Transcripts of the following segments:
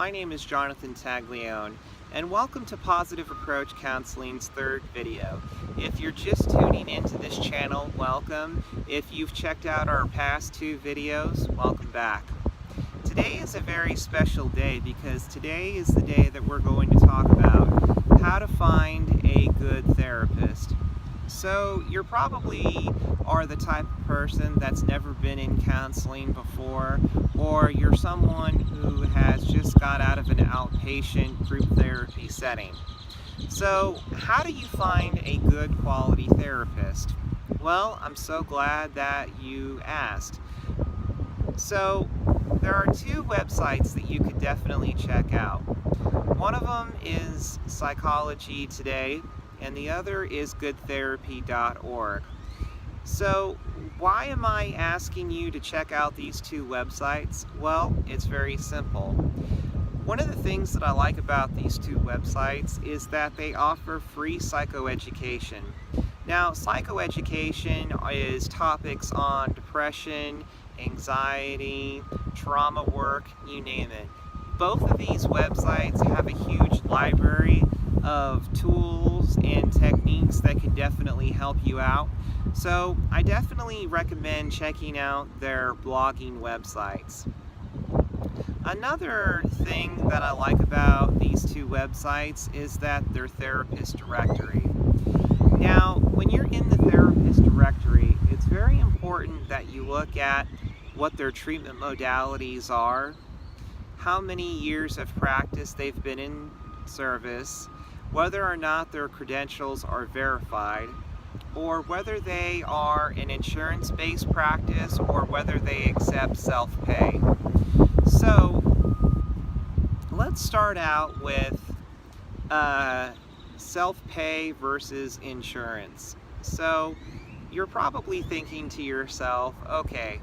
My name is Jonathan Taglione, and welcome to Positive Approach Counseling's third video. If you're just tuning into this channel, welcome. If you've checked out our past two videos, welcome back. Today is a very special day because today is the day that we're going to talk about how to find a good therapist. So you probably are the type of person that's never been in counseling before, or you're someone who has just got out of an outpatient group therapy setting. So how do you find a good quality therapist? Well, I'm so glad that you asked. So there are two websites that you could definitely check out. One of them is Psychology Today, and the other is goodtherapy.org. So why am I asking you to check out these two websites? Well, it's very simple. One of the things that I like about these two websites is that they offer free psychoeducation. Now, psychoeducation is topics on depression, anxiety, trauma work, you name it. Both of these websites have a huge library of tools and techniques that can definitely help you out. So I definitely recommend checking out their blogging websites. Another thing that I like about these two websites is that they're therapist directory. Now, when you're in the therapist directory, it's very important that you look at what their treatment modalities are, how many years of practice they've been in service, whether or not their credentials are verified, or whether they are an insurance-based practice or whether they accept self-pay. So let's start out with self-pay versus insurance. So you're probably thinking to yourself, okay,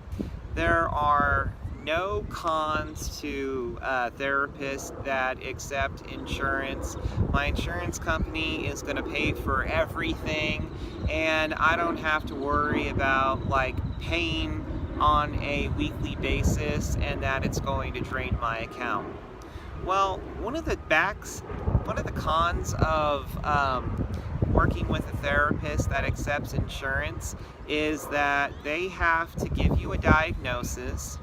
there are no cons to therapists that accept insurance. My insurance company is going to pay for everything, and I don't have to worry about paying on a weekly basis and that it's going to drain my account. Well, one of the cons of working with a therapist that accepts insurance is that they have to give you a diagnosis.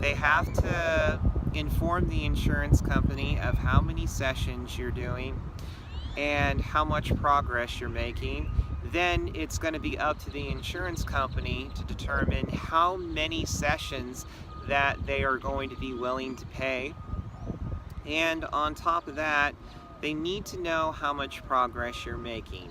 They have to inform the insurance company of how many sessions you're doing and how much progress you're making. Then it's going to be up to the insurance company to determine how many sessions that they are going to be willing to pay. And on top of that, they need to know how much progress you're making.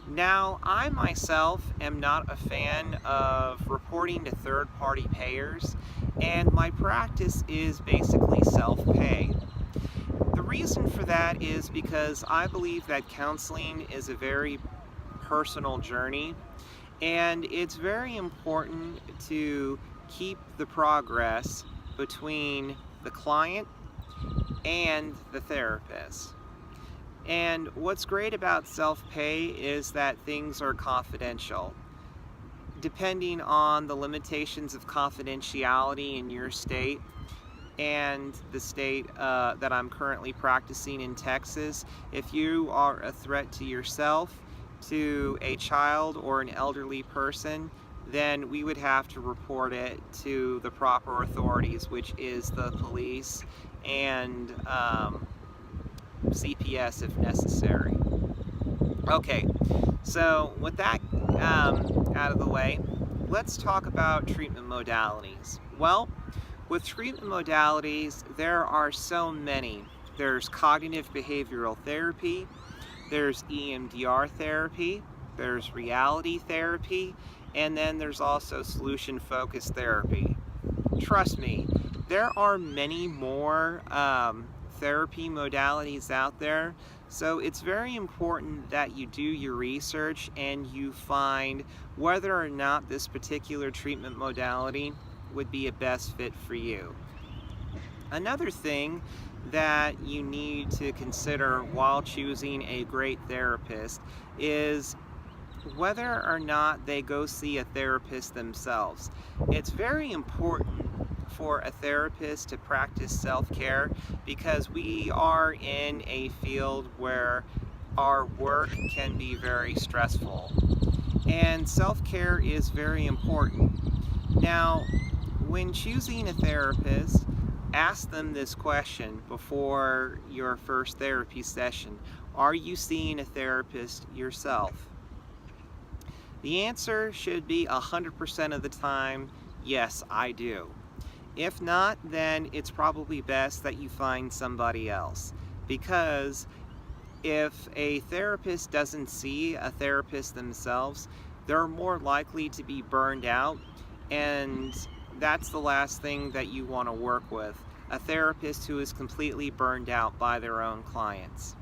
Now, I myself am not a fan of reporting to third-party payers, and my practice is basically self-pay. The reason for that is because I believe that counseling is a very personal journey, and it's very important to keep the progress between the client and the therapist. And what's great about self-pay is that things are confidential. Depending on the limitations of confidentiality in your state and the state that I'm currently practicing in Texas, if you are a threat to yourself, to a child or an elderly person, then we would have to report it to the proper authorities, which is the police and CPS if necessary. Okay, so with that out of the way, let's talk about treatment modalities. Well, with treatment modalities, there are so many. There's cognitive behavioral therapy, there's EMDR therapy, there's reality therapy, and then there's also solution-focused therapy. Trust me, there are many more therapy modalities out there, so it's very important that you do your research and you find whether or not this particular treatment modality would be a best fit for you. Another thing that you need to consider while choosing a great therapist is whether or not they go see a therapist themselves. It's very important for a therapist to practice self-care because we are in a field where our work can be very stressful. And self-care is very important. Now, when choosing a therapist, ask them this question before your first therapy session. Are you seeing a therapist yourself? The answer should be 100% of the time, yes, I do. If not, then it's probably best that you find somebody else. Because if a therapist doesn't see a therapist themselves, they're more likely to be burned out, and that's the last thing that you want to work with, a therapist who is completely burned out by their own clients.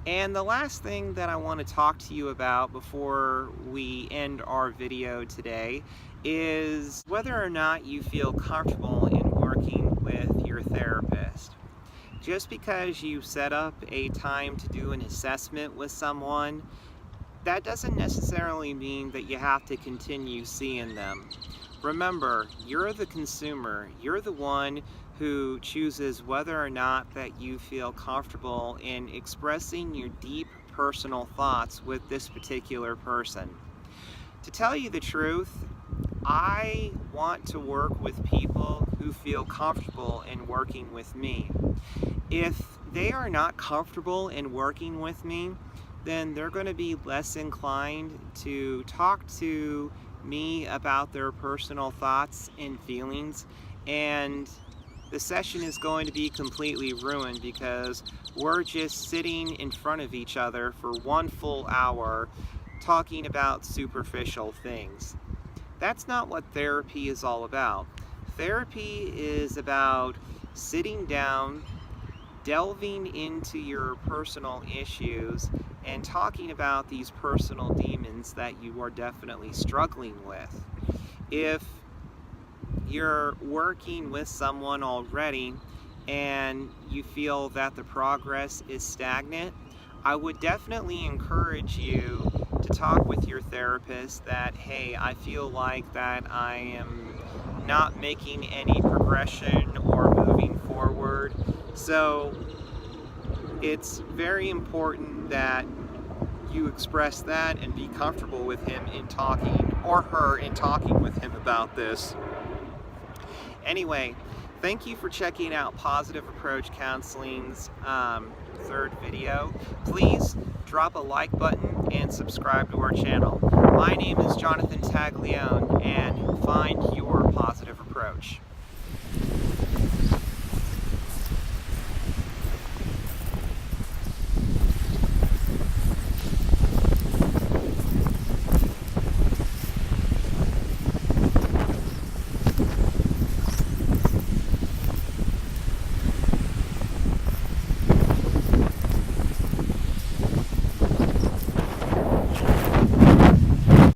And the last thing that I want to talk to you about before we end our video today is whether or not you feel comfortable in working with your therapist. Just because you set up a time to do an assessment with someone, that doesn't necessarily mean that you have to continue seeing them. Remember, you're the consumer. You're the one who chooses whether or not that you feel comfortable in expressing your deep personal thoughts with this particular person. To tell you the truth, I want to work with people who feel comfortable in working with me. If they are not comfortable in working with me, then they're going to be less inclined to talk to me about their personal thoughts and feelings, and the session is going to be completely ruined because we're just sitting in front of each other for 1 full hour talking about superficial things. That's not what therapy is all about. Therapy is about sitting down, delving into your personal issues, and talking about these personal demons that you are definitely struggling with. If you're working with someone already and you feel that the progress is stagnant, I would definitely encourage you to talk with your therapist that, hey, I feel like that I am not making any progression or moving forward. So it's very important that you express that and be comfortable with him in talking, or her in talking with him about this. Anyway, thank you for checking out Positive Approach Counseling's third video. Please drop a like button and subscribe to our channel. My name is Jonathan Taglione, and find your positive approach.